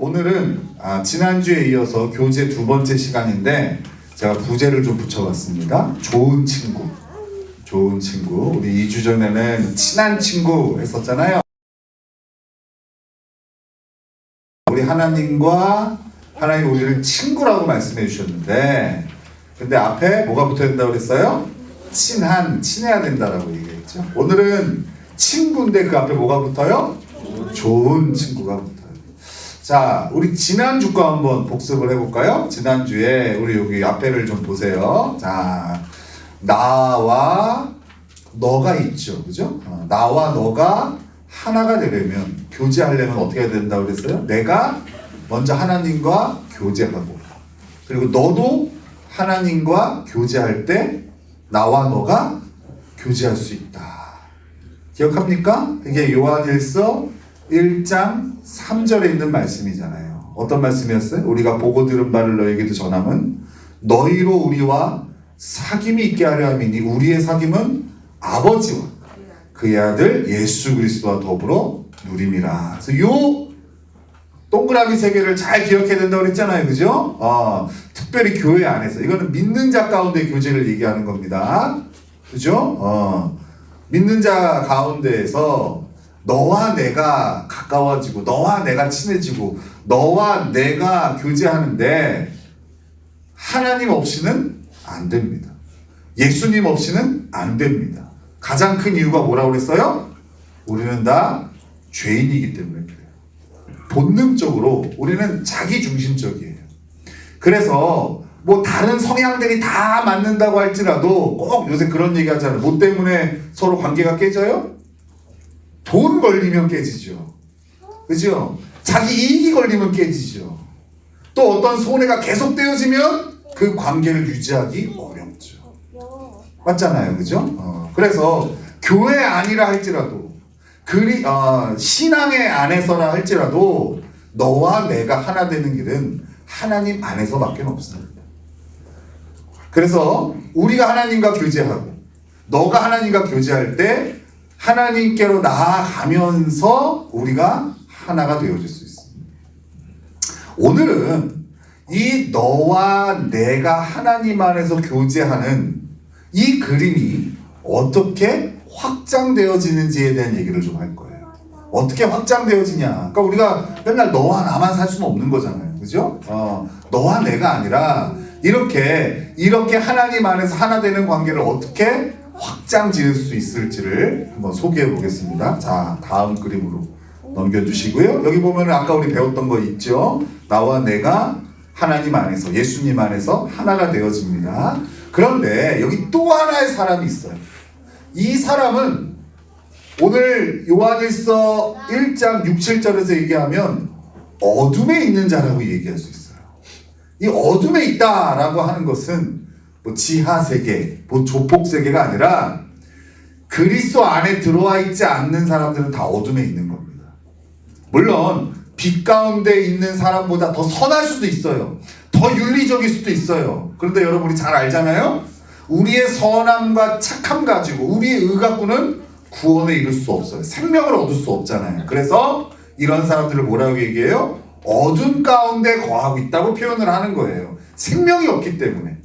오늘은 지난주에 이어서 교재 두 번째 시간인데 제가 부제를 좀 붙여봤습니다. 좋은 친구. 좋은 친구. 우리 2주 전에는 친한 친구 했었잖아요. 우리 하나님과 하나님 우리를 친구라고 말씀해 주셨는데 근데 앞에 뭐가 붙어야 된다고 그랬어요? 친해야 된다라고 얘기했죠. 오늘은 친구인데 그 앞에 뭐가 붙어요? 좋은 친구가 붙어요. 자, 우리 지난주 거 한번 복습을 해볼까요? 지난주에 우리 여기 앞에를 좀 보세요. 자, 나와 너가 있죠. 그죠? 나와 너가 하나가 되려면, 교제하려면 어떻게 해야 된다고 그랬어요? 내가 먼저 하나님과 교제하고, 그리고 너도 하나님과 교제할 때 나와 너가 교제할 수 있다. 기억합니까? 이게 요한일서 1장 3절에 있는 말씀이잖아요. 어떤 말씀이었어요? 우리가 보고 들은 바를 너에게도 전함은 너희로 우리와 사귐이 있게 하려 함이니 우리의 사귐은 아버지와 그의 아들 예수 그리스도와 더불어 누림이라. 그래서 요 동그라미 세 개를 잘 기억해야 된다고 그랬잖아요. 그죠? 특별히 교회 안에서 이거는 믿는 자 가운데 교제를 얘기하는 겁니다. 그죠? 믿는 자 가운데에서 너와 내가 가까워지고 너와 내가 친해지고 너와 내가 교제하는데 하나님 없이는 안 됩니다. 예수님 없이는 안 됩니다. 가장 큰 이유가 뭐라고 그랬어요? 우리는 다 죄인이기 때문에 그래요. 본능적으로 우리는 자기중심적이에요. 그래서 뭐 다른 성향들이 다 맞는다고 할지라도 꼭 요새 그런 얘기 하잖아요. 뭐 때문에 서로 관계가 깨져요? 돈 걸리면 깨지죠. 그죠? 자기 이익이 걸리면 깨지죠. 또 어떤 손해가 계속되어지면 그 관계를 유지하기 어렵죠. 맞잖아요. 그죠? 그래서 교회 아니라 할지라도 신앙의 안에서나 할지라도 너와 내가 하나 되는 길은 하나님 안에서밖에 없습니다. 그래서 우리가 하나님과 교제하고 너가 하나님과 교제할 때 하나님께로 나아가면서 우리가 하나가 되어질 수 있습니다. 오늘은 이 너와 내가 하나님 안에서 교제하는 이 그림이 어떻게 확장되어지는지에 대한 얘기를 좀 할 거예요. 어떻게 확장되어지냐. 그러니까 우리가 맨날 너와 나만 살 수는 없는 거잖아요. 그죠? 너와 내가 아니라 이렇게 하나님 안에서 하나 되는 관계를 어떻게 확장 지을 수 있을지를 한번 소개해 보겠습니다. 자, 다음 그림으로 넘겨주시고요. 여기 보면 아까 우리 배웠던 거 있죠? 나와 내가 하나님 안에서, 예수님 안에서 하나가 되어집니다. 그런데 여기 또 하나의 사람이 있어요. 이 사람은 오늘 요한일서 1장 6, 7절에서 얘기하면 어둠에 있는 자라고 얘기할 수 있어요. 이 어둠에 있다라고 하는 것은 뭐 지하세계, 뭐 조폭세계가 아니라 그리스도 안에 들어와 있지 않는 사람들은 다 어둠에 있는 겁니다. 물론 빛 가운데 있는 사람보다 더 선할 수도 있어요. 더 윤리적일 수도 있어요. 그런데 여러분이 잘 알잖아요. 우리의 선함과 착함 가지고 우리의 의 갖고는 구원에 이룰 수 없어요. 생명을 얻을 수 없잖아요. 그래서 이런 사람들을 뭐라고 얘기해요? 어둠 가운데 거하고 있다고 표현을 하는 거예요. 생명이 없기 때문에.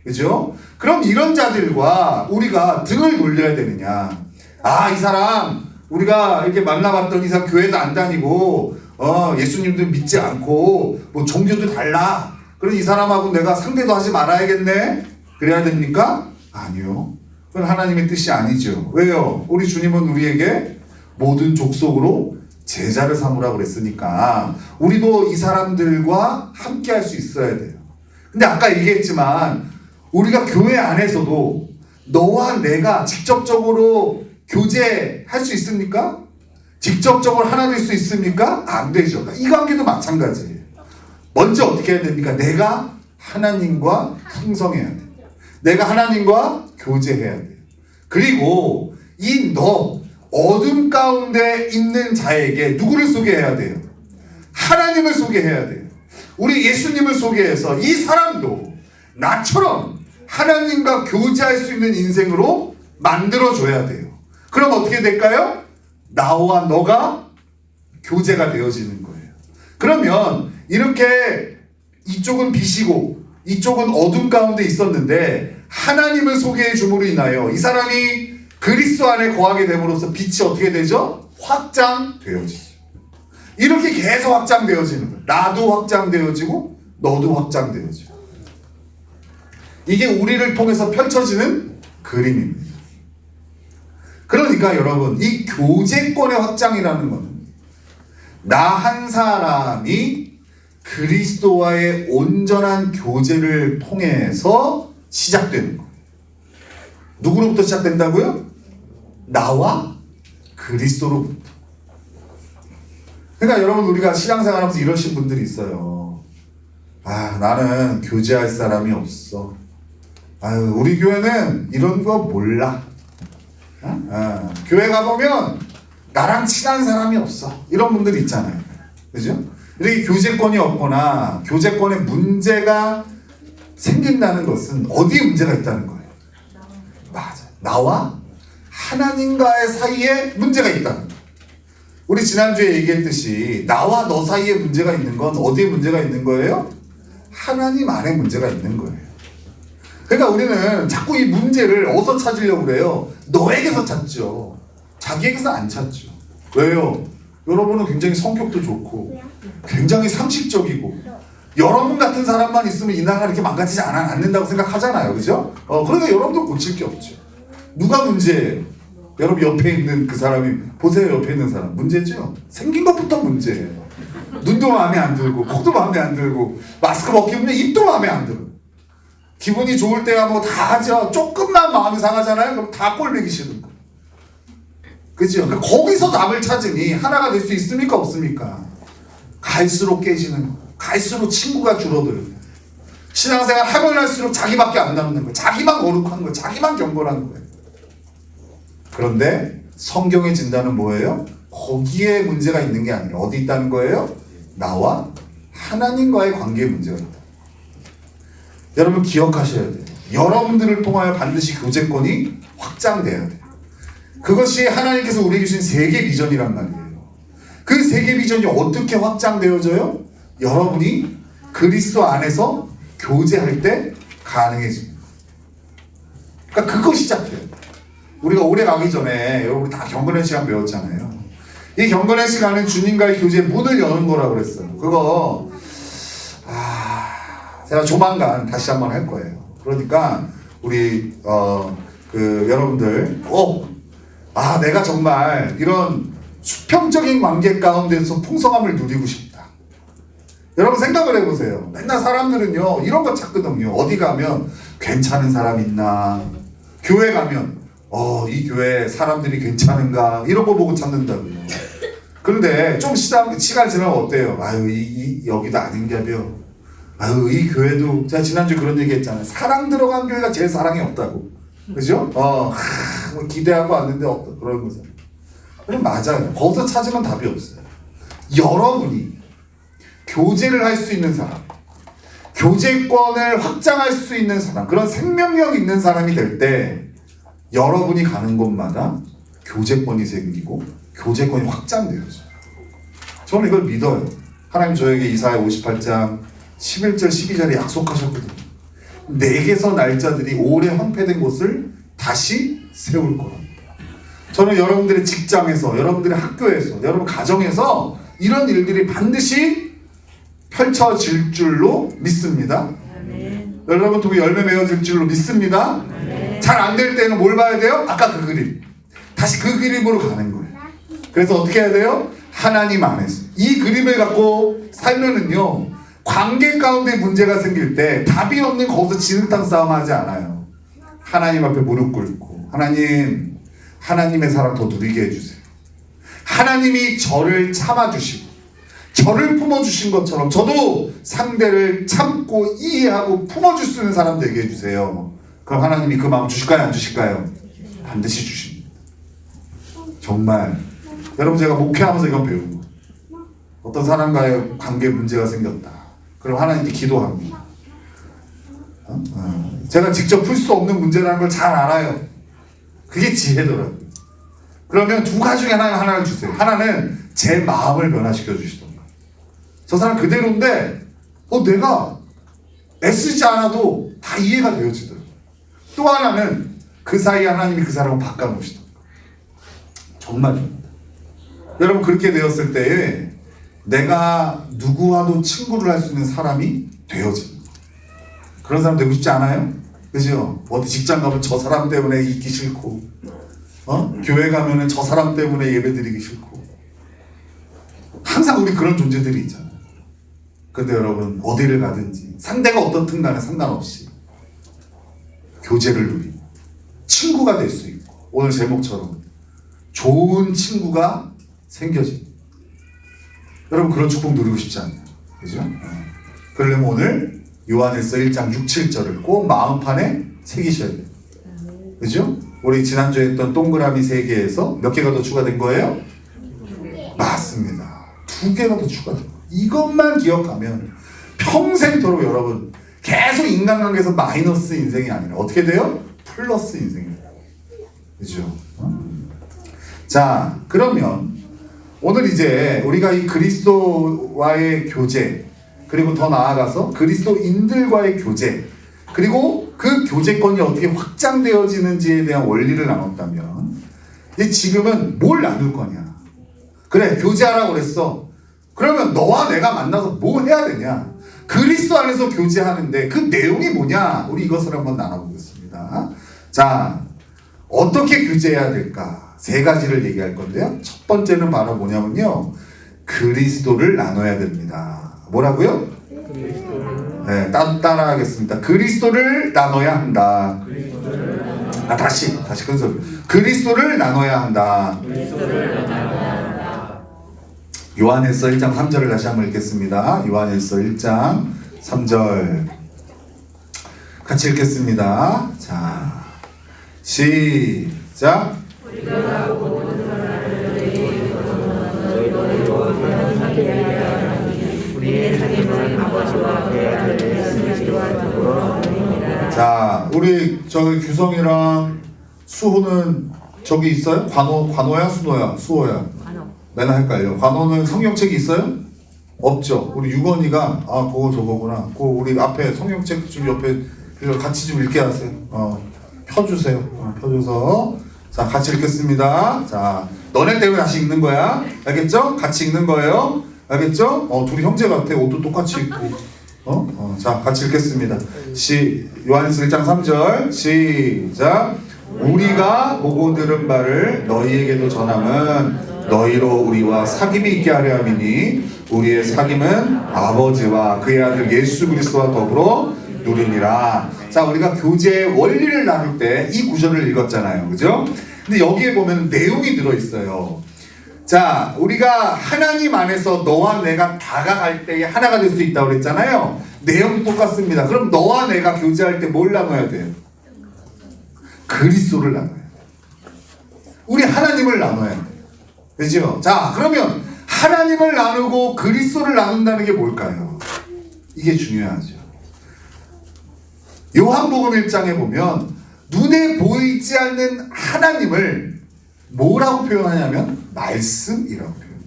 그죠? 그럼 이런 자들과 우리가 등을 돌려야 되느냐? 이 사람 우리가 이렇게 만나봤더니 이 사람 교회도 안 다니고 예수님도 믿지 않고 뭐 종교도 달라. 그럼 이 사람하고 내가 상대도 하지 말아야겠네? 그래야 됩니까? 아니요. 그건 하나님의 뜻이 아니죠. 왜요? 우리 주님은 우리에게 모든 족속으로 제자를 삼으라고 그랬으니까 우리도 이 사람들과 함께 할 수 있어야 돼요. 근데 아까 얘기했지만 우리가 교회 안에서도 너와 내가 직접적으로 교제할 수 있습니까? 직접적으로 하나 될 수 있습니까? 안 되죠. 이 관계도 마찬가지예요. 먼저 어떻게 해야 됩니까? 내가 하나님과 형성해야 돼요. 내가 하나님과 교제해야 돼요. 그리고 이 어둠 가운데 있는 자에게 누구를 소개해야 돼요? 하나님을 소개해야 돼요. 우리 예수님을 소개해서 이 사람도 나처럼 하나님과 교제할 수 있는 인생으로 만들어줘야 돼요. 그럼 어떻게 될까요? 나와 너가 교제가 되어지는 거예요. 그러면 이렇게 이쪽은 빛이고 이쪽은 어둠 가운데 있었는데 하나님을 소개해 줌으로 인하여 이 사람이 그리스도 안에 거하게 됨으로써 빛이 어떻게 되죠? 확장되어지죠. 이렇게 계속 확장되어지는 거예요. 나도 확장되어지고 너도 확장되어지고. 이게 우리를 통해서 펼쳐지는 그림입니다. 그러니까 여러분, 이 교제권의 확장이라는 것은 나 한 사람이 그리스도와의 온전한 교제를 통해서 시작되는 거예요. 누구로부터 시작된다고요? 나와 그리스도로부터. 그러니까 여러분, 우리가 신앙생활하면서 이러신 분들이 있어요. 아, 나는 교제할 사람이 없어. 아유, 우리 교회는 이런 거 몰라. 교회 가보면 나랑 친한 사람이 없어. 이런 분들이 있잖아요. 그죠? 이렇게 교제권이 없거나 교제권에 문제가 생긴다는 것은 어디에 문제가 있다는 거예요? 맞아. 나와 하나님과의 사이에 문제가 있다는 거예요. 우리 지난주에 얘기했듯이 나와 너 사이에 문제가 있는 건 어디에 문제가 있는 거예요? 하나님 안에 문제가 있는 거예요. 그러니까 우리는 자꾸 이 문제를 어디서 찾으려고 그래요? 너에게서 찾죠. 자기에게서 안 찾죠. 왜요? 여러분은 굉장히 성격도 좋고 굉장히 상식적이고 여러분 같은 사람만 있으면 이 나라가 이렇게 망가지지 않는다고 생각하잖아요. 그죠? 그러니까 여러분도 고칠 게 없죠. 누가 문제예요? 여러분 옆에 있는 그 사람이, 보세요. 옆에 있는 사람 문제죠? 생긴 것부터 문제예요. 눈도 마음에 안 들고 코도 마음에 안 들고 마스크 벗기면 입도 마음에 안 들어. 기분이 좋을 때야 뭐 다 하죠. 조금만 마음이 상하잖아요. 그럼 다 꼴보기 싫은 거. 그죠? 그러니까 거기서 답을 찾으니 하나가 될 수 있습니까? 없습니까? 갈수록 깨지는 거. 갈수록 친구가 줄어들어요. 신앙생활 하면 할수록 자기밖에 안 남는 거예요. 자기만 거룩한 거예요. 자기만 경건한 거예요. 그런데 성경의 진단은 뭐예요? 거기에 문제가 있는 게 아니라 어디 있다는 거예요? 나와 하나님과의 관계에 문제가 있다. 여러분 기억하셔야 돼요. 여러분들을 통하여 반드시 교제권이 확장돼야 돼요. 그것이 하나님께서 우리에게 주신 세계 비전이란 말이에요. 그 세계 비전이 어떻게 확장되어져요? 여러분이 그리스도 안에서 교제할 때 가능해집니다. 그러니까 그거 시작해요. 우리가 오래 가기 전에 여러분 다 경건의 시간 배웠잖아요. 이 경건의 시간은 주님과의 교제의 문을 여는 거라고 그랬어요. 그거 제가 조만간 다시 한번 할 거예요. 그러니까 우리 여러분들 내가 정말 이런 수평적인 관계 가운데서 풍성함을 누리고 싶다. 여러분 생각을 해보세요. 맨날 사람들은요 이런 거 찾거든요. 어디 가면 괜찮은 사람 있나, 교회 가면 이 교회 사람들이 괜찮은가, 이런 거 보고 찾는다고요. 그런데 좀 시간 지나면 어때요? 여기도 아닌가벼. 이 교회도, 제가 지난주에 그런 얘기 했잖아요. 사랑 들어간 교회가 제일 사랑이 없다고. 그죠? 뭐 기대하고 왔는데 없다. 그런 거잖아요. 그럼 맞아요. 거기서 찾으면 답이 없어요. 여러분이 교제를 할 수 있는 사람, 교제권을 확장할 수 있는 사람, 그런 생명력 있는 사람이 될 때 여러분이 가는 곳마다 교제권이 생기고 교제권이 확장되어져요. 저는 이걸 믿어요. 하나님 저에게 이사야 58장 11절 12절에 약속하셨거든요. 내게서 날짜들이 오래 황폐된 곳을 다시 세울 거랍니다. 저는 여러분들의 직장에서, 여러분들의 학교에서, 여러분 가정에서 이런 일들이 반드시 펼쳐질 줄로 믿습니다. 여러분 통해 열매 맺어질 줄로 믿습니다. 잘 안 될 때는 뭘 봐야 돼요? 아까 그 그림. 다시 그 그림으로 가는 거예요. 그래서 어떻게 해야 돼요? 하나님 안에서. 이 그림을 갖고 살면은요, 관계 가운데 문제가 생길 때 답이 없는 거기서 진흙탕 싸움 하지 않아요. 하나님 앞에 무릎 꿇고, 하나님의 사랑 더 누리게 해주세요. 하나님이 저를 참아주시고 저를 품어주신 것처럼 저도 상대를 참고 이해하고 품어줄 수 있는 사람 되게 해주세요. 그럼 하나님이 그 마음 주실까요? 안 주실까요? 반드시 주십니다. 정말 여러분, 제가 목회하면서 이건 배운 거예요. 어떤 사람과의 관계에 문제가 생겼다. 그럼 하나님께 기도합니다. 제가 직접 풀 수 없는 문제라는 걸 잘 알아요. 그게 지혜더라고요. 그러면 두 가지 중에 하나를 주세요. 하나는 제 마음을 변화시켜 주시던가. 저 사람 그대로인데 내가 애쓰지 않아도 다 이해가 되어지더라고요. 또 하나는 그 사이에 하나님이 그 사람을 바꿔놓으시더라고요. 정말 여러분 그렇게 되었을 때에 내가 누구와도 친구를 할 수 있는 사람이 되어집니다. 그런 사람 되고 싶지 않아요? 그죠? 어디 직장 가면 저 사람 때문에 있기 싫고 교회 가면은 저 사람 때문에 예배 드리기 싫고 항상 우리 그런 존재들이 있잖아요. 근데 여러분 어디를 가든지 상대가 어떻든 간에 상관없이 교제를 누리고 친구가 될 수 있고 오늘 제목처럼 좋은 친구가 생겨집니다. 여러분 그런 축복 누리고 싶지 않나요? 그죠? 그러려면 오늘 요한일서 1장 6, 7절을 꼭 마음판에 새기셔야 돼요. 그죠? 우리 지난주에 했던 동그라미 3개에서 몇 개가 더 추가된 거예요? 맞습니다. 2개가 더 추가된 거예요. 이것만 기억하면 평생토록 여러분 계속 인간관계에서 마이너스 인생이 아니라 어떻게 돼요? 플러스 인생입니다. 그죠? 자, 그러면 오늘 이제 우리가 이 그리스도와의 교제, 그리고 더 나아가서 그리스도인들과의 교제, 그리고 그 교제권이 어떻게 확장되어지는지에 대한 원리를 나눴다면, 이제 지금은 뭘 나눌 거냐? 그래, 교제하라고 그랬어. 그러면 너와 내가 만나서 뭐 해야 되냐? 그리스도 안에서 교제하는데 그 내용이 뭐냐? 우리 이것을 한번 나눠보겠습니다. 자, 어떻게 교제해야 될까? 3가지를 얘기할 건데요. 첫 번째는 바로 뭐냐면요. 그리스도를 나눠야 됩니다. 뭐라고요? 네, 따라하겠습니다. 그리스도를 나눠야 한다. 다시 큰 소리. 그리스도를 나눠야 한다. 요한일서 1장 3절을 다시 한번 읽겠습니다. 요한일서 1장 3절 같이 읽겠습니다. 자, 시작. 자, 우리 저기 규성이랑 수호는 저기 있어요? 관호야? 수호야? 맨날 헷갈려. 관호는 성경책이 있어요? 없죠. 우리 유건이가 그거 저거구나. 그 우리 앞에 성경책 좀 옆에 같이 좀 읽게 하세요. 펴주세요. 펴줘서 자 같이 읽겠습니다. 자, 너네 때문에 다시 읽는 거야. 알겠죠? 같이 읽는 거예요. 알겠죠? 둘이 형제 같아. 옷도 똑같이 입고. 자, 같이 읽겠습니다. 요한일서 1장 3절 시작. 우리가 보고 들은 바를 너희에게도 전함은 너희로 우리와 사귐이 있게 하려 함이니 우리의 사귐은 아버지와 그의 아들 예수 그리스도와 더불어 누리니라. 자, 우리가 교제의 원리를 나눌 때 이 구절을 읽었잖아요. 그죠? 근데 여기에 보면 내용이 들어있어요. 자, 우리가 하나님 안에서 너와 내가 다가갈 때에 하나가 될 수 있다고 그랬잖아요. 내용이 똑같습니다. 그럼 너와 내가 교제할 때 뭘 나눠야 돼요? 그리스도를 나눠야 돼요. 우리 하나님을 나눠야 돼요. 그죠? 자, 그러면 하나님을 나누고 그리스도를 나눈다는 게 뭘까요? 이게 중요하죠. 요한복음 1장에 보면 눈에 보이지 않는 하나님을 뭐라고 표현하냐면 말씀이라고 표현해요.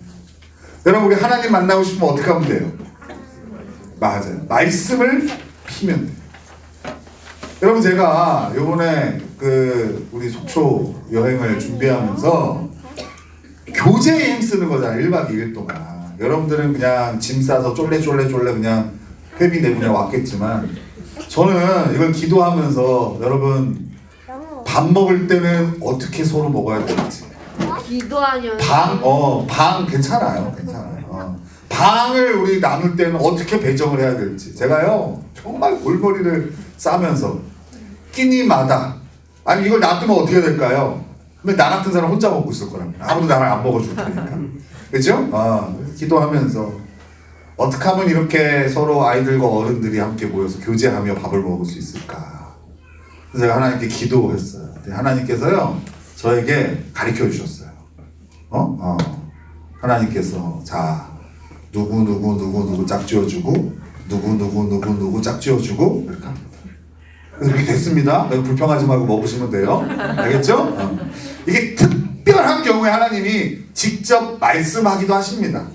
여러분, 우리 하나님 만나고 싶으면 어떻게 하면 돼요? 맞아요. 말씀을 피면 돼요. 여러분, 제가 요번에 우리 속초 여행을 준비하면서 교제에 힘쓰는 거잖아요. 1박 2일 동안. 여러분들은 그냥 짐 싸서 쫄래 그냥 회비 내고 그냥 왔겠지만 저는 이걸 기도하면서 여러분 밥 먹을 때는 어떻게 서로 먹어야 될지 기도하면 방 괜찮아요. 방을 우리 나눌 때는 어떻게 배정을 해야 될지 제가요 정말 골머리를 싸면서 끼니마다 아니 이걸 놔두면 어떻게 될까요? 근데 나 같은 사람 혼자 먹고 있을 거랍니다. 아무도 나랑 안 먹어줄 테니까. 그죠? 기도하면서 어떻게 하면 이렇게 서로 아이들과 어른들이 함께 모여서 교제하며 밥을 먹을 수 있을까? 그래서 제가 하나님께 기도했어요. 하나님께서요 저에게 가르쳐 주셨어요. 하나님께서 자 누구 짝지어주고 누구 짝지어주고 이렇게 합니다. 그래서 이렇게 됐습니다. 불평하지 말고 먹으시면 돼요. 알겠죠? 이게 특별한 경우에 하나님이 직접 말씀하기도 하십니다.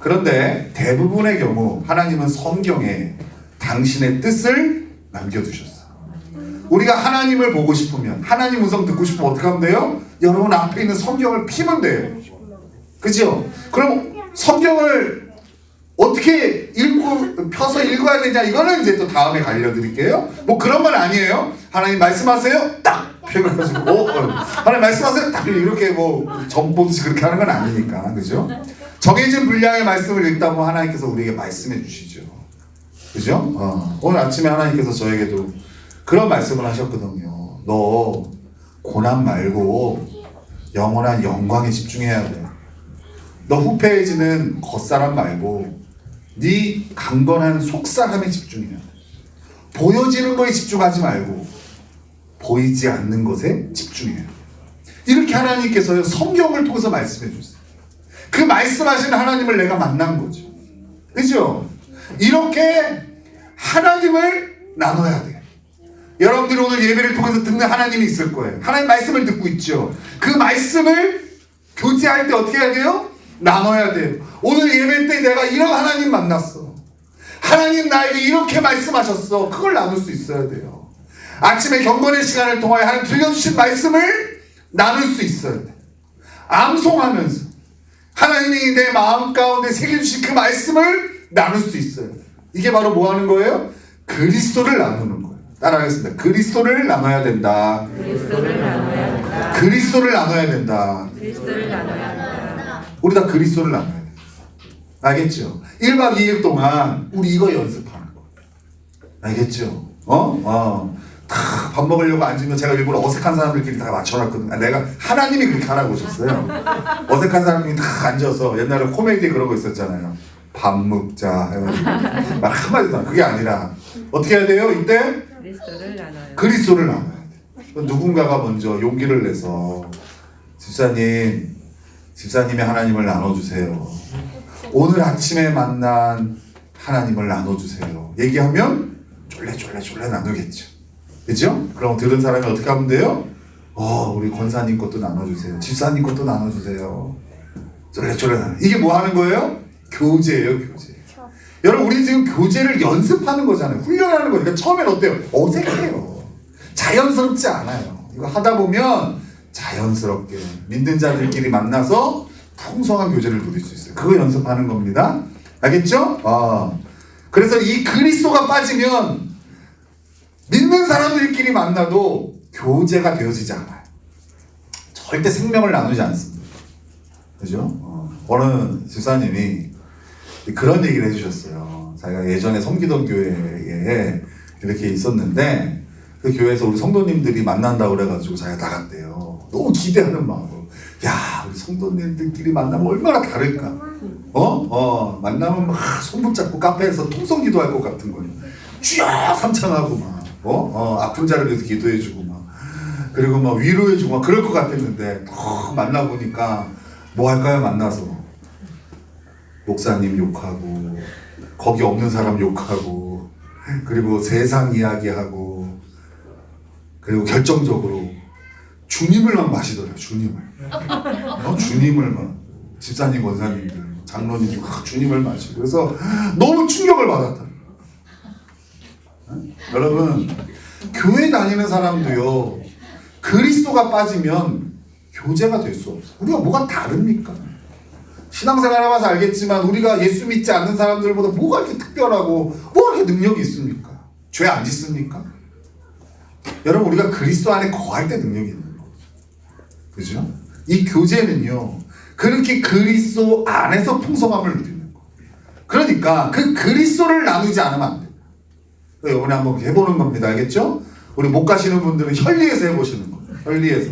그런데 대부분의 경우 하나님은 성경에 당신의 뜻을 남겨두셨어요. 우리가 하나님을 보고 싶으면, 하나님 음성 듣고 싶으면 어떻게 하면 돼요? 여러분 앞에 있는 성경을 피면 돼요. 그죠? 그럼 성경을 어떻게 펴서 읽어야 되냐, 이거는 이제 또 다음에 알려드릴게요. 뭐 그런 건 아니에요. 하나님 말씀하세요, 딱 펴가지고 하나님 말씀하세요, 딱 이렇게 뭐 점 보듯이 그렇게 하는 건 아니니까. 그죠? 정해진 분량의 말씀을 읽다 보면 하나님께서 우리에게 말씀해 주시죠. 그죠? 오늘 아침에 하나님께서 저에게도 그런 말씀을 하셨거든요. 너 고난 말고 영원한 영광에 집중해야 돼. 너 후패해지는 겉사람 말고 네 강건한 속사람에 집중해야 돼. 보여지는 거에 집중하지 말고 보이지 않는 것에 집중해야 돼. 이렇게 하나님께서 성경을 통해서 말씀해 주세요. 그 말씀하신 하나님을 내가 만난 거죠. 그죠? 이렇게 하나님을 나눠야 돼요. 여러분들이 오늘 예배를 통해서 듣는 하나님이 있을 거예요. 하나님 말씀을 듣고 있죠. 그 말씀을 교제할 때 어떻게 해야 돼요? 나눠야 돼요. 오늘 예배 때 내가 이런 하나님 만났어. 하나님 나에게 이렇게 말씀하셨어. 그걸 나눌 수 있어야 돼요. 아침에 경건의 시간을 통하여 하나님 들려주신 말씀을 나눌 수 있어야 돼요. 암송하면서 하나님이 내 마음 가운데 새겨주신 그 말씀을 나눌 수 있어요. 이게 바로 뭐 하는 거예요? 그리스도를 나누는 거예요. 따라하겠습니다. 그리스도를 나눠야 된다. 그리스도를 나눠야 된다. 그리스도를 나눠야 된다. 그리스도를 나눠야 된다. 우리 다 그리스도를 나눠야 돼요. 알겠죠? 1박 2일 동안 우리 이거 연습하는 거예요. 알겠죠? 다 밥 먹으려고 앉으면 제가 일부러 어색한 사람들끼리 다 맞춰놨거든요. 내가 하나님이 그렇게 하라고 오셨어요. 어색한 사람들이 다 앉아서 옛날에 코미디에 그런 거 있었잖아요. 밥 먹자 해가지고 말 한마디도 안. 그게 아니라 어떻게 해야 돼요? 이때 그리스도를 나눠요. 그리스도를 나눠야 돼요. 누군가가 먼저 용기를 내서 집사님이 하나님을 나눠주세요. 오늘 아침에 만난 하나님을 나눠주세요. 얘기하면 쫄래 나누겠죠. 그죠? 그럼 들은 사람이 어떻게 하면 돼요? 우리 권사님 것도 나눠주세요. 집사님 것도 나눠주세요. 쫄래 나눠. 이게 뭐 하는 거예요? 교제예요, 교제. 여러분, 우리 지금 교제를 연습하는 거잖아요. 훈련하는 거니까 그러니까 처음엔 어때요? 어색해요. 자연스럽지 않아요. 이거 하다 보면 자연스럽게 믿는 자들끼리 만나서 풍성한 교제를 누릴 수 있어요. 그거 연습하는 겁니다. 알겠죠? 그래서 이 그리스도가 빠지면 믿는 사람들끼리 만나도 교제가 되어지지 않아요. 절대 생명을 나누지 않습니다. 그죠? 어느 집사님이 그런 얘기를 해주셨어요. 자기가 예전에 섬기던 교회에 이렇게 있었는데 그 교회에서 우리 성도님들이 만난다고 그래가지고 자기가 나갔대요. 너무 기대하는 마음으로. 야, 우리 성도님들끼리 만나면 얼마나 다를까? 만나면 막 손 붙잡고 카페에서 통성 기도할 것 같은 거예요. 쥐야 삼창하고 막. 아픈 자를 위해서 기도해주고 막 그리고 막 위로해주고 막 그럴 것 같았는데 만나보니까 뭐 할까요? 만나서 목사님 욕하고 거기 없는 사람 욕하고 그리고 세상 이야기하고 그리고 결정적으로 주님을 막 마시더래요. 주님을 막 집사님 권사님들 장로님들 주님을 마시고 그래서 너무 충격을 받았다. 여러분, 교회 다니는 사람도요, 그리스도가 빠지면 교제가 될 수 없어요. 우리가 뭐가 다릅니까? 신앙생활 해봐서 알겠지만 우리가 예수 믿지 않는 사람들보다 뭐가 이렇게 특별하고 뭐가 이렇게 능력이 있습니까? 죄 안 짓습니까? 여러분, 우리가 그리스도 안에 거할 때 능력이 있는 거죠. 그죠? 이 교제는요, 그렇게 그리스도 안에서 풍성함을 누리는 거예요. 그러니까 그 그리스도를 나누지 않으면 안 돼요. 이번에 한번 해보는 겁니다. 알겠죠? 우리 못 가시는 분들은 혈리에서 해보시는 거예요. 혈리에서.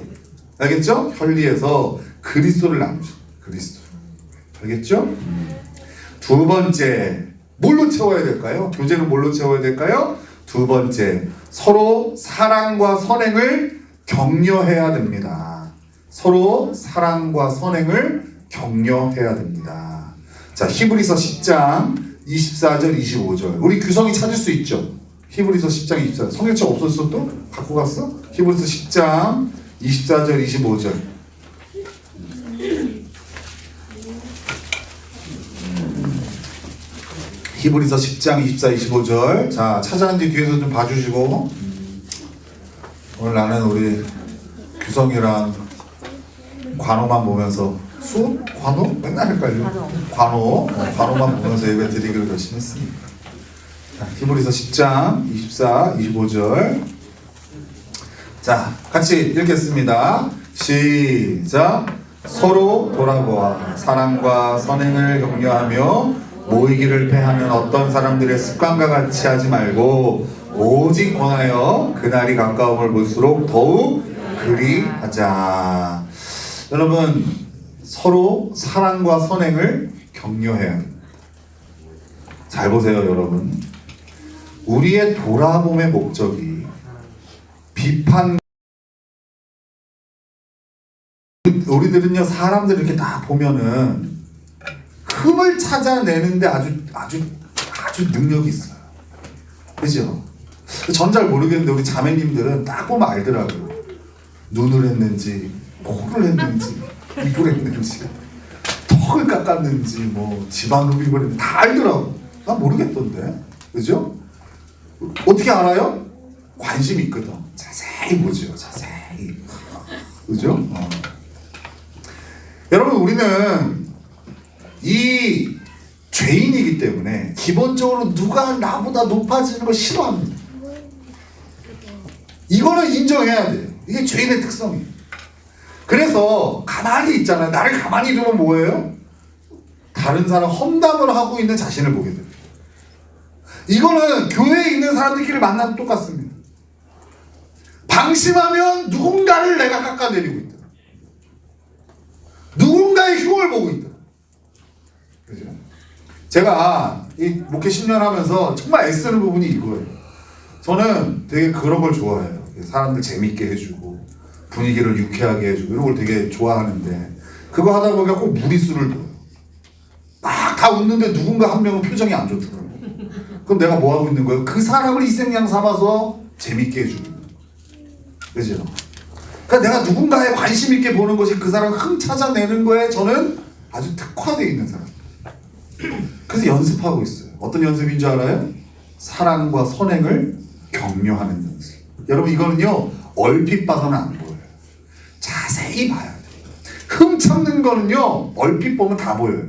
알겠죠? 혈리에서 그리스도를 나누시는 거예요. 그리스도. 알겠죠? 두 번째, 뭘로 채워야 될까요? 교제는 뭘로 채워야 될까요? 두 번째, 서로 사랑과 선행을 격려해야 됩니다. 서로 사랑과 선행을 격려해야 됩니다. 자, 히브리서 10장 24절 25절. 우리 규성이 찾을 수 있죠? 히브리서 10장 24절. 성경책 없었어 또? 갖고 갔어? 히브리서 10장 24절 25절. 히브리서 10장 24, 25절. 자, 찾아왔는지 뒤에서 좀 봐주시고. 오늘 나는 우리 규성이랑 관호만 보면서 수업? 관호? 맨날 헷갈려. 관호만 보면서 예배 드리기로 결심했습니다. 자, 히브리서 10장 24, 25절. 자, 같이 읽겠습니다. 시작. 서로 돌아보아 사랑과 선행을 격려하며 모이기를 패하는 어떤 사람들의 습관과 같이 하지 말고 오직 권하여 그날이 가까움을 볼수록 더욱 그리하자. 여러분, 서로 사랑과 선행을 격려해야 합니다. 잘 보세요, 여러분. 우리의 돌아봄의 목적이 비판. 우리들은요, 사람들 이렇게 다 보면은 흠을 찾아내는데 아주 능력이 있어요. 그죠? 전 잘 모르겠는데 우리 자매님들은 딱 보면 알더라고요. 눈을 했는지, 코를 했는지, 입을 했는지, 턱을 깎았는지, 뭐 지방 흡입을 했는지 다 알더라고. 난 모르겠던데, 그죠? 어떻게 알아요? 관심이 있거든. 자세히 보죠, 자세히. 그죠? 여러분, 우리는 이 죄인이기 때문에 기본적으로 누가 나보다 높아지는 걸 싫어합니다. 이거는 인정해야 돼요. 이게 죄인의 특성이에요. 그래서 가만히 있잖아요. 나를 가만히 두면 뭐예요? 다른 사람 험담을 하고 있는 자신을 보게 돼요. 이거는 교회에 있는 사람들끼리 만나도 똑같습니다. 방심하면 누군가를 내가 깎아내리고 있다. 누군가의 흉을 보고 있다. 그죠? 제가 이 목회 10년 하면서 정말 애쓰는 부분이 이거예요. 저는 되게 그런 걸 좋아해요. 사람들 재밌게 해주고 분위기를 유쾌하게 해주고 이런 걸 되게 좋아하는데 그거 하다 보니까 꼭 무리수를 둬요. 막 다 웃는데 누군가 한 명은 표정이 안 좋더라고. 그럼 내가 뭐 하고 있는 거예요? 그 사람을 희생양 삼아서 재밌게 해주는 거예요. 그죠? 그러니까 내가 누군가에 관심 있게 보는 것이 그 사람 흠 찾아내는 거에 저는 아주 특화되어 있는 사람. 그래서 연습하고 있어요. 어떤 연습인 줄 알아요? 사랑과 선행을 격려하는 연습. 여러분, 이거는요 얼핏 봐서는 안 보여요. 자세히 봐야 돼요. 흠 참는 거는요 얼핏 보면 다 보여요.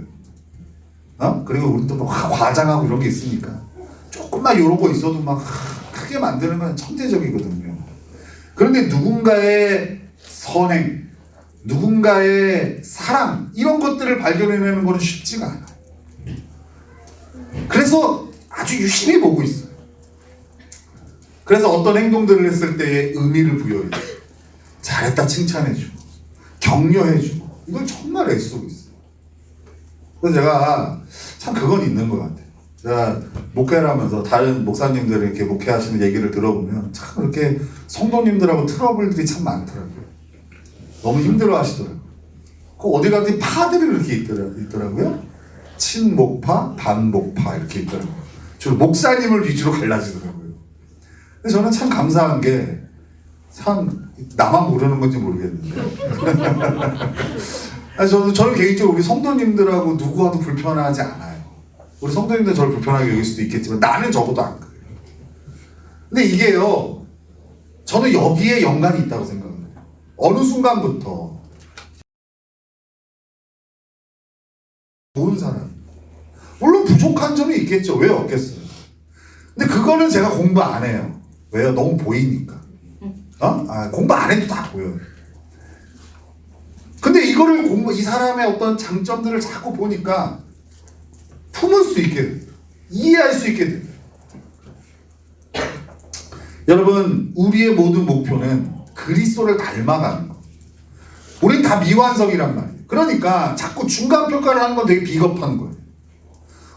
그리고 우리 또 과장하고 이런 게 있으니까 조금만 이런 거 있어도 막 크게 만드는 건 천재적이거든요. 그런데 누군가의 선행, 누군가의 사랑 이런 것들을 발견해내는 것은 쉽지가 않아요. 그래서 아주 유심히 보고 있어요. 그래서 어떤 행동들을 했을 때의 의미를 부여해주고 잘했다 칭찬해주고 격려해주고 이걸 정말 애쓰고 있어요. 그래서 제가 참 그건 있는 것 같아요. 제가 목회를 하면서 다른 목사님들 이렇게 목회하시는 얘기를 들어보면 참 이렇게 성도님들하고 트러블들이 참 많더라고요. 너무 힘들어 하시더라고요. 그 어디 가든지 파들이 이렇게 있더라고요. 친목파, 반목파 이렇게 있더라고요. 주로 목사님을 위주로 갈라지더라고요. 근데 저는 참 감사한 게 참 나만 모르는 건지 모르겠는데 저는 개인적으로 우리 성도님들하고 누구와도 불편하지 않아요. 우리 성도님들 저를 불편하게 여길 수도 있겠지만 나는 적어도 안 그래요. 근데 이게요 저는 여기에 연관이 있다고 생각해요. 어느 순간부터 좋은 사람, 물론 부족한 점이 있겠죠. 왜 없겠어요. 근데 그거는 제가 공부 안 해요. 왜요? 너무 보이니까. 공부 안 해도 다 보여요. 근데 이거를 이 사람의 어떤 장점들을 자꾸 보니까 품을 수 있게 돼요. 이해할 수 있게 돼요. 여러분, 우리의 모든 목표는 그리스도를 닮아가는 거. 우린 다 미완성이란 말이에요. 그러니까 자꾸 중간평가를 하는 건 되게 비겁한 거예요.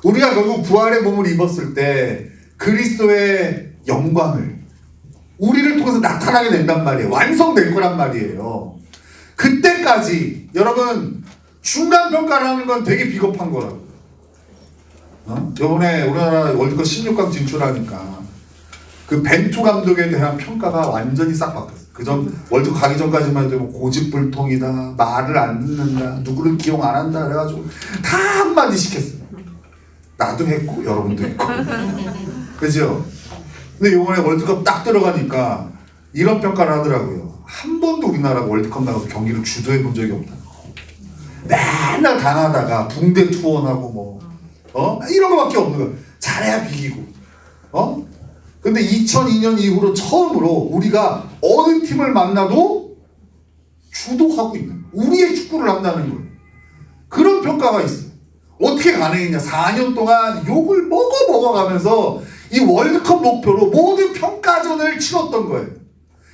우리가 결국 부활의 몸을 입었을 때 그리스도의 영광을 우리를 통해서 나타나게 된단 말이에요. 완성될 거란 말이에요. 그때까지 여러분 중간평가를 하는 건 되게 비겁한 거라고요. 이번에 우리나라 월드컵 16강 진출하니까 그 벤투 감독에 대한 평가가 완전히 싹 바뀌었어요. 그전 월드컵 가기 전까지만 해도 고집불통이다, 말을 안 듣는다, 누구를 기용 안 한다 그래가지고 다 한마디씩 했어요. 나도 했고 여러분도 했고. 그죠? 근데 이번에 월드컵 딱 들어가니까 이런 평가를 하더라고요. 한 번도 우리나라가 월드컵 나가서 경기를 주도해 본 적이 없다. 맨날 당하다가 붕대 투혼하고 이런 거밖에 없는 거야. 잘해야 비기고. 근데 2002년 이후로 처음으로 우리가 어느 팀을 만나도 주도하고 있는, 우리의 축구를 한다는 거예요. 그런 평가가 있어요. 어떻게 가능했냐? 4년 동안 욕을 먹어가면서 이 월드컵 목표로 모든 평가전을 치렀던 거예요.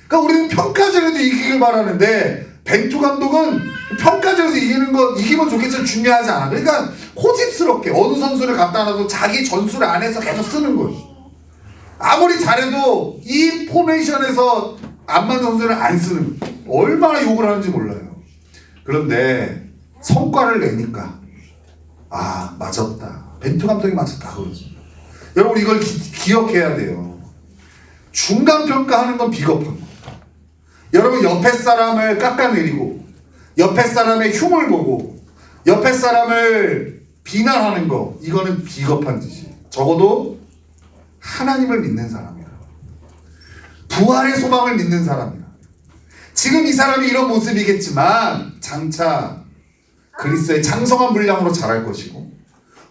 그러니까 우리는 평가전에도 이기길 바라는데 벤투 감독은 평가전에서 이기면 좋겠지만 중요하지 않아. 그러니까 고집스럽게 어느 선수를 갖다 놔도 자기 전술 안에서 계속 쓰는 거예요. 아무리 잘해도 이 포메이션에서 안 맞는 선수를 안 쓰는 거예요. 얼마나 욕을 하는지 몰라요. 그런데 성과를 내니까 맞았다. 벤투 감독이 맞았다 그러지. 여러분 이걸 기억해야 돼요. 중간평가하는 건 비겁한 거예요. 여러분 옆에 사람을 깎아내리고 옆에 사람의 흉을 보고 옆에 사람을 비난하는 거, 이거는 비겁한 짓이에요. 적어도 하나님을 믿는 사람이라, 부활의 소망을 믿는 사람이라. 지금 이 사람이 이런 모습이겠지만 장차 그리스도의 장성한 분량으로 자랄 것이고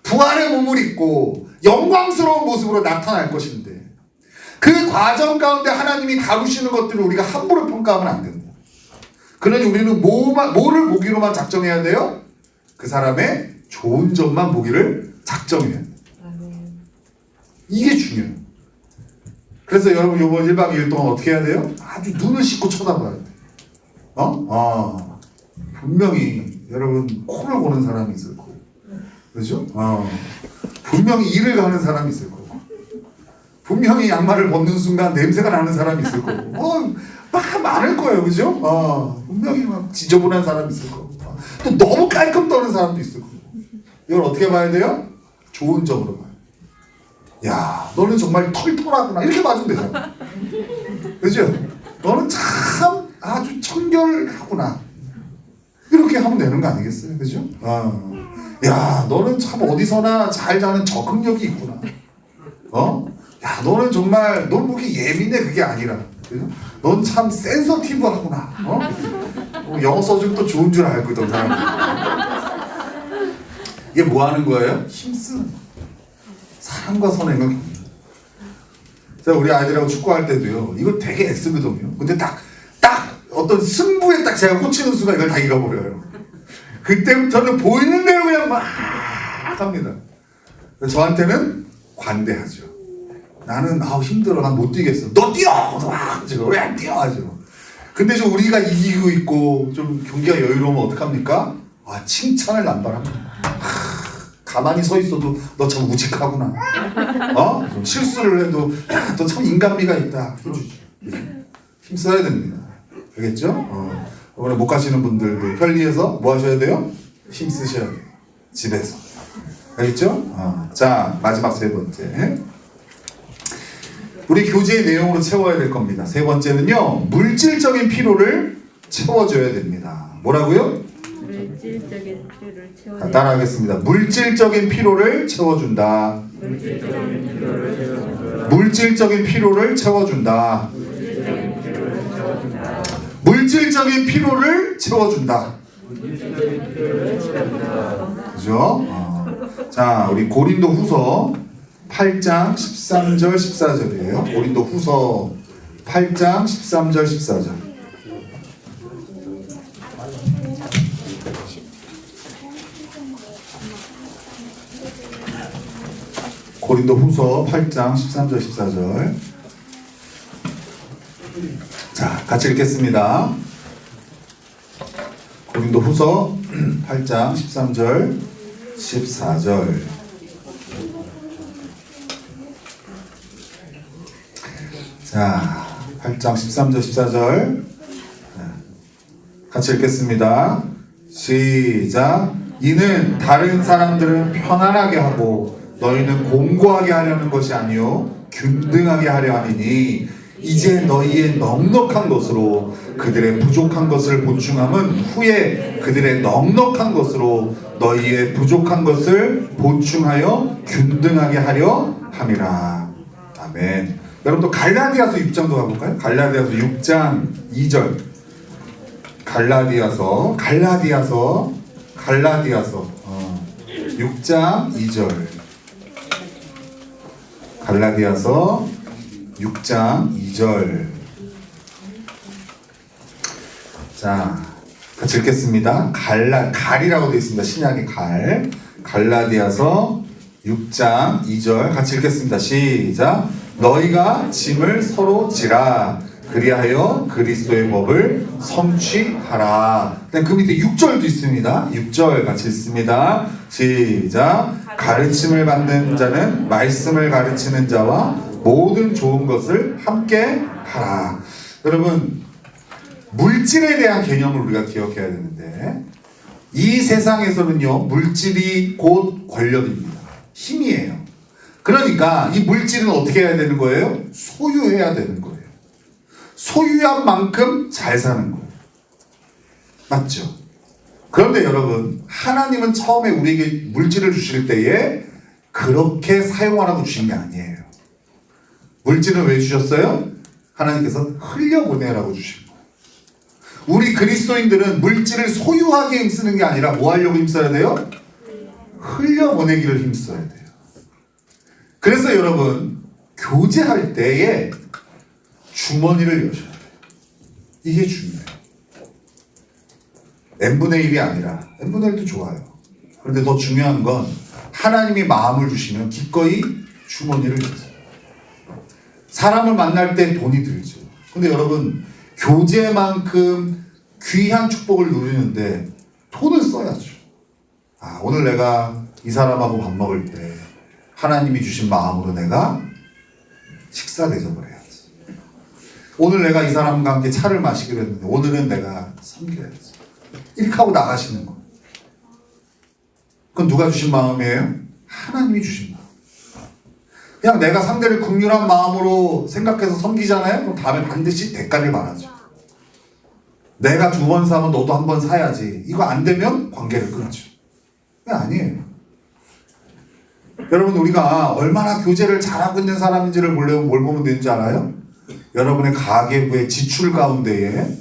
부활의 몸을 입고 영광스러운 모습으로 나타날 것인데, 그 과정 가운데 하나님이 다루시는 것들을 우리가 함부로 평가하면 안 된다. 그러니 우리는 뭐를 보기로만 작정해야 돼요? 그 사람의 좋은 점만 보기를 작정해야 돼요. 이게 중요해요. 그래서 여러분 이번 1박 2일 동안 어떻게 해야 돼요? 아주 눈을 씻고 쳐다봐야 돼요. 분명히 여러분 코를 고는 사람이 있을 거고, 그죠? 분명히 이를 가는 사람이 있을 거고, 분명히 양말을 벗는 순간 냄새가 나는 사람이 있을 거고, 막 많을 거예요, 그죠? 분명히 막 지저분한 사람이 있을 거고, 또 너무 깔끔 떠는 사람도 있을 거고. 이걸 어떻게 봐야 돼요? 좋은 점으로 봐요. 야, 너는 정말 털털하구나, 이렇게 봐주면 되잖아. 그죠? 너는 참 아주 청결하구나, 이렇게 하면 되는 거 아니겠어요? 그죠? 야, 너는 참 어디서나 잘 자는 적응력이 있구나. 야, 너는 정말, 넌 뭐 이렇게 예민해, 그게 아니라. 그죠? 넌 참 센서티브하구나. 영어 써주면 또 좋은 줄 알거든, 사람. 이게 뭐 하는 거예요? 힘쓰는 거. 사랑과 선행을 격려. 제가 우리 아이들하고 축구할 때도요, 이거 되게 애쓰거든요. 근데 딱 어떤 승부에 딱 제가 꽂히는 순간 이걸 다 잃어버려요. 그때부터는 보이는 대로 그냥 막 합니다. 저한테는 관대하죠. 나는 힘들어, 난 못 뛰겠어. 너 뛰어! 왜 안 뛰어? 하죠. 근데 좀 우리가 이기고 있고 좀 경기가 여유로우면 어떡합니까? 칭찬을 남발합니다. 가만히 서 있어도 너 참 우직하구나. 좀 실수를 해도 너 참 인간미가 있다. 힘써야 됩니다. 알겠죠? 이번에 못 가시는 분들도 편리해서 뭐 하셔야 돼요? 힘쓰셔야 돼요. 집에서. 알겠죠? 자, 마지막 세 번째. 우리 교재의 내용으로 채워야 될 겁니다. 세 번째는요, 물질적인 필요를 채워줘야 됩니다. 뭐라고요? 물질적인 필요를 채워줘야. 따라하겠습니다. 물질적인 필요를 채워준다. 물질적인 필요를 채워준다. 물질적인 필요를 채워준다. 그죠? 자, 우리 고린도 후서 8장 13절 14절이에요. 고린도 후서 8장 13절 14절. 고린도 후서 8장 13절 14절. 자, 같이 읽겠습니다. 고린도 후서 8장 13절 14절. 자, 8장 13절 14절 같이 읽겠습니다. 시작. 이는 다른 사람들은 편안하게 하고 너희는 공고하게 하려는 것이 아니요 균등하게 하려 하니니 이제 너희의 넉넉한 것으로 그들의 부족한 것을 보충함은 후에 그들의 넉넉한 것으로 너희의 부족한 것을 보충하여 균등하게 하려 함이라. 아멘. 여러분 또 갈라디아서 6장도 가볼까요? 갈라디아서 6장 2절. 갈라디아서 6장 2절. 갈라디아서 6장 2절. 자, 같이 읽겠습니다. 갈이라고 되어 있습니다. 신약의 갈. 갈라디아서 6장 2절 같이 읽겠습니다. 시작. 너희가 짐을 서로 지라. 그리하여 그리스도의 법을 성취하라. 그 밑에 6절도 있습니다. 6절 같이 읽습니다. 시작. 가르침을 받는 자는 말씀을 가르치는 자와 모든 좋은 것을 함께 하라. 여러분, 물질에 대한 개념을 우리가 기억해야 되는데, 이 세상에서는요, 물질이 곧 권력입니다. 힘이에요. 그러니까 이 물질은 어떻게 해야 되는 거예요? 소유해야 되는 거예요. 소유한 만큼 잘 사는 거예요. 맞죠? 그런데 여러분, 하나님은 처음에 우리에게 물질을 주실 때에 그렇게 사용하라고 주신 게 아니에요. 물질을 왜 주셨어요? 하나님께서 흘려보내라고 주신 거예요. 우리 그리스도인들은 물질을 소유하게 힘쓰는 게 아니라 뭐 하려고 힘써야 돼요? 흘려보내기를 힘써야 돼요. 그래서 여러분, 교제할 때에 주머니를 여셔야 돼요. 이게 중요해요. n분의 1이 아니라, n분의 1도 좋아요. 그런데 더 중요한 건 하나님이 마음을 주시면 기꺼이 주머니를 여세요. 사람을 만날 때 돈이 들죠. 근데 여러분, 교제만큼 귀한 축복을 누리는데 돈을 써야죠. 아, 오늘 내가 이 사람하고 밥 먹을 때 하나님이 주신 마음으로 내가 식사 대접을 해야지. 오늘 내가 이 사람과 함께 차를 마시기로 했는데 오늘은 내가 섬겨야지. 이렇게 하고 나가시는 거. 그건 누가 주신 마음이에요? 하나님이 주신 마음. 그냥 내가 상대를 긍휼한 마음으로 생각해서 섬기잖아요? 그럼 다음에 반드시 대가를 말하죠. 내가 2번 사면 너도 1번 사야지. 이거 안 되면 관계를 끊죠. 그게 아니에요. 여러분, 우리가 얼마나 교제를 잘하고 있는 사람인지를 보려면 뭘 보면 되는지 알아요? 여러분의 가계부의 지출 가운데에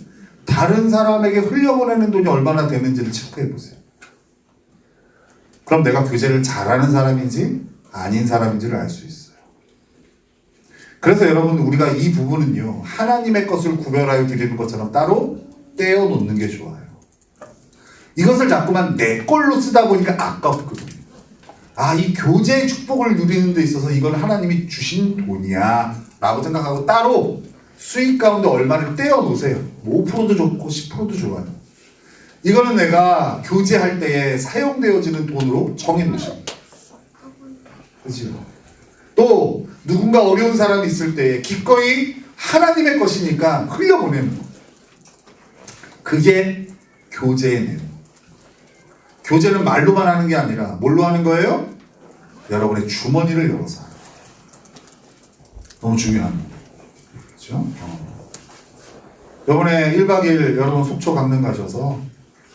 다른 사람에게 흘려보내는 돈이 얼마나 되는지를 체크해 보세요. 그럼 내가 교제를 잘하는 사람인지 아닌 사람인지를 알 수 있어요. 그래서 여러분, 우리가 이 부분은요, 하나님의 것을 구별하여 드리는 것처럼 따로 떼어 놓는 게 좋아요. 이것을 자꾸만 내 걸로 쓰다 보니까 아깝거든요. 아, 이 교제의 축복을 누리는 데 있어서 이건 하나님이 주신 돈이야 라고 생각하고 따로 수익 가운데 얼마를 떼어 놓으세요. 5%도 좋고 10%도 좋아요. 이거는 내가 교제할 때에 사용되어지는 돈으로 정해 놓으십니다. 그렇죠? 또 누군가 어려운 사람이 있을 때 기꺼이 하나님의 것이니까 흘려보내는 거. 그게 교제의 내용. 교제는 말로만 하는 게 아니라 뭘로 하는 거예요? 여러분의 주머니를 열어서. 너무 중요합니다. 그렇죠? 이번에 1박 2일 여러분 속초 강릉 가셔서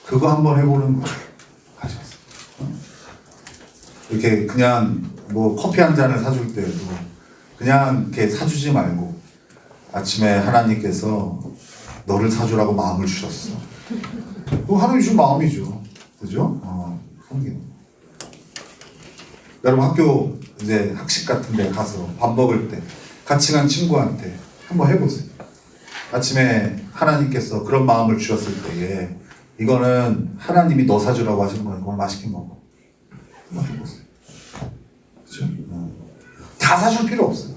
그거 한번 해보는 거 하셨어요. 이렇게 그냥 뭐 커피 한 잔을 사줄 때도 그냥 이렇게 사주지 말고 아침에 하나님께서 너를 사주라고 마음을 주셨어. 그거 하나님 주신 마음이죠. 그죠? 섬기는. 여러분 학교 이제 학식 같은 데 가서 밥 먹을 때 같이 간 친구한테 한번 해보세요. 아침에 하나님께서 그런 마음을 주셨을 때에 이거는 하나님이 너 사주라고 하신 거니까 오늘 맛있게 먹어. 한번 해보세요. 그렇죠? 다 사줄 필요 없어요.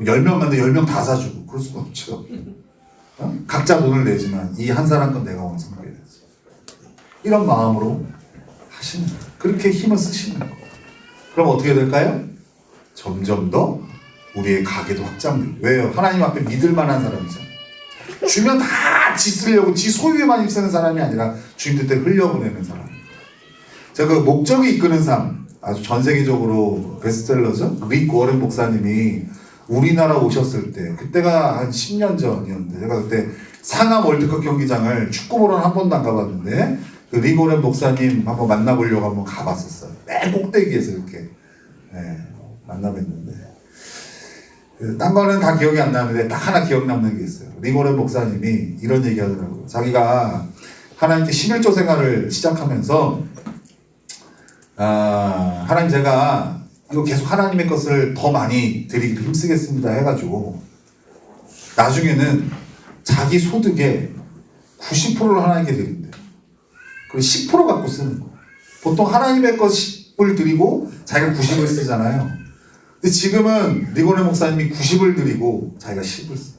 10명 갔는데 10명 다 사주고 그럴 수가 없죠. 각자 돈을 내지만 이 한 사람 건 내가 오늘 섬겨야지. 이런 마음으로 하시는 거예요. 그렇게 힘을 쓰시는 거예요. 그럼 어떻게 될까요? 점점 더 우리의 가게도 확장돼요. 왜요? 하나님 앞에 믿을 만한 사람이잖아요. 주면 다 지 쓰려고 지 소유에만 힘쓰는 사람이 아니라 주님 뜻대로 흘려보내는 사람. 제가 그 목적이 이끄는 삶, 아주 전 세계적으로 베스트셀러죠. 릭 워렌 목사님이 우리나라 오셨을 때 그때가 한 10년 전이었는데 제가 그때 상암 월드컵 경기장을 축구 보러는 한 번도 안 가봤는데 그 리고렌 목사님 한번 만나보려고 한번 가봤었어요. 맨 꼭대기에서 이렇게 만나뵀는데 딴 거는 다 기억이 안 나는데 딱 하나 기억 남는 게 있어요. 리고렌 목사님이 이런 얘기 하더라고요. 자기가 하나님께 11조 생활을 시작하면서 하나님 제가 이거 계속 하나님의 것을 더 많이 드리기를 힘쓰겠습니다 해가지고 나중에는 자기 소득의 90%를 하나님께 드린대요. 그리고 10% 갖고 쓰는 거예요. 보통 하나님의 것을 드리고 자기가 90을 쓰잖아요. 근데 지금은 리고네 목사님이 90을 드리고 자기가 10을 써요.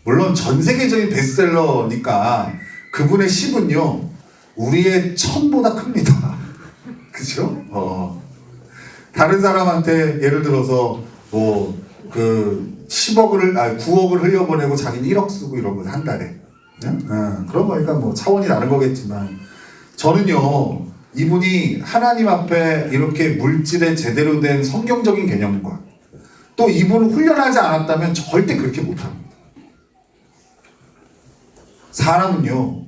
물론 전 세계적인 베스트셀러니까 그분의 10은요 우리의 1000보다 큽니다. 그죠? 다른 사람한테 예를 들어서 뭐 그 9억을 흘려보내고 자기는 1억 쓰고 이런 거 한 달에 그런 거니까 뭐 차원이 다른 거겠지만 저는요 이분이 하나님 앞에 이렇게 물질에 제대로 된 성경적인 개념과 또 이분을 훈련하지 않았다면 절대 그렇게 못합니다. 사람은요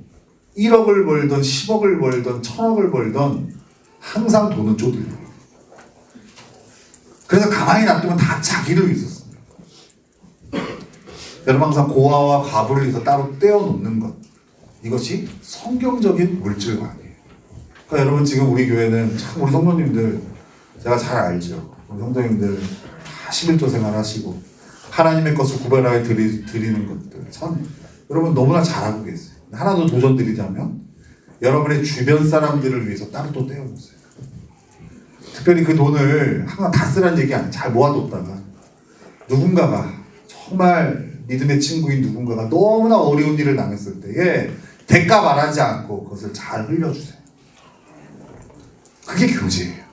1억을 벌던 10억을 벌던 1000억을 벌던 항상 돈은 쪼들려요. 그래서 가만히 놔두면 다 자기를 위해서 씁니다. 여러분 항상 고아와 과부를 위해서 따로 떼어놓는 것 이것이 성경적인 물질관이에요. 그러니까 여러분 지금 우리 교회는 참 우리 성도님들 제가 잘 알죠. 우리 성도님들 다 11조 생활하시고 하나님의 것을 구별하여 드리는 것들 참 여러분 너무나 잘하고 계세요. 하나 더 도전 드리자면 여러분의 주변 사람들을 위해서 따로 또 떼어놓으세요. 특별히 그 돈을 항상 다 쓰라는 얘기 아니에요. 잘 모아뒀다가 누군가가 정말 믿음의 친구인 누군가가 너무나 어려운 일을 당했을 때에 대가 말하지 않고 그것을 잘 흘려주세요. 그게 교제예요.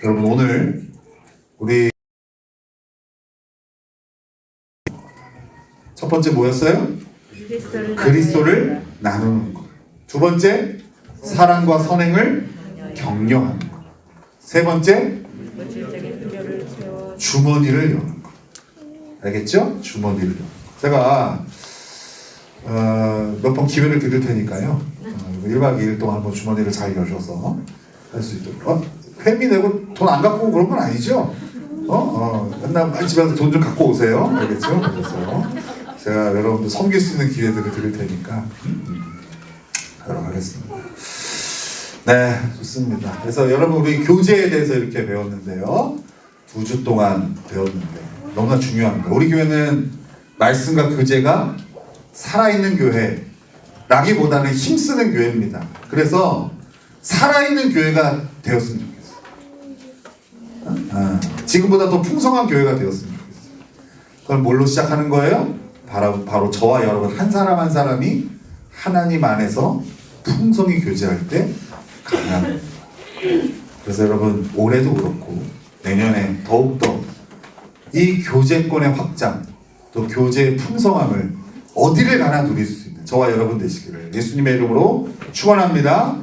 여러분 오늘 우리 첫 번째 뭐였어요? 그리스도를 나누는 것. 두 번째 사랑과 선행을 격려하는 것. 세 번째 주머니를 여는 것. 알겠죠? 주머니를 여는 것. 제가 몇 번 기회를 드릴 테니까요. 1박 2일 동안 한번 주머니를 잘 여셔서 할 수 있도록. 회비 내고 돈 안 갖고 오고 그런 건 아니죠? 맨날 집에서 돈 좀 갖고 오세요. 알겠죠? 그래서 제가 여러분들 섬길 수 있는 기회들을 드릴 테니까 하도록 하겠습니다. 네, 좋습니다. 그래서 여러분 우리 교제에 대해서 이렇게 배웠는데요. 2주 동안 배웠는데 너무나 중요합니다. 우리 교회는 말씀과 교제가 살아있는 교회라기보다는 힘쓰는 교회입니다. 그래서 살아있는 교회가 되었으면 좋겠어요. 지금보다 더 풍성한 교회가 되었으면 좋겠어요. 그걸 뭘로 시작하는 거예요? 바로 저와 여러분 한 사람 한 사람이 하나님 안에서 풍성히 교제할 때 가능한 겁니다. 그래서 여러분 올해도 그렇고 내년에 더욱더 이 교제권의 확장 또 교제의 풍성함을 어디를 가나 누릴 수 있는 저와 여러분 되시기를 예수님의 이름으로 축원합니다.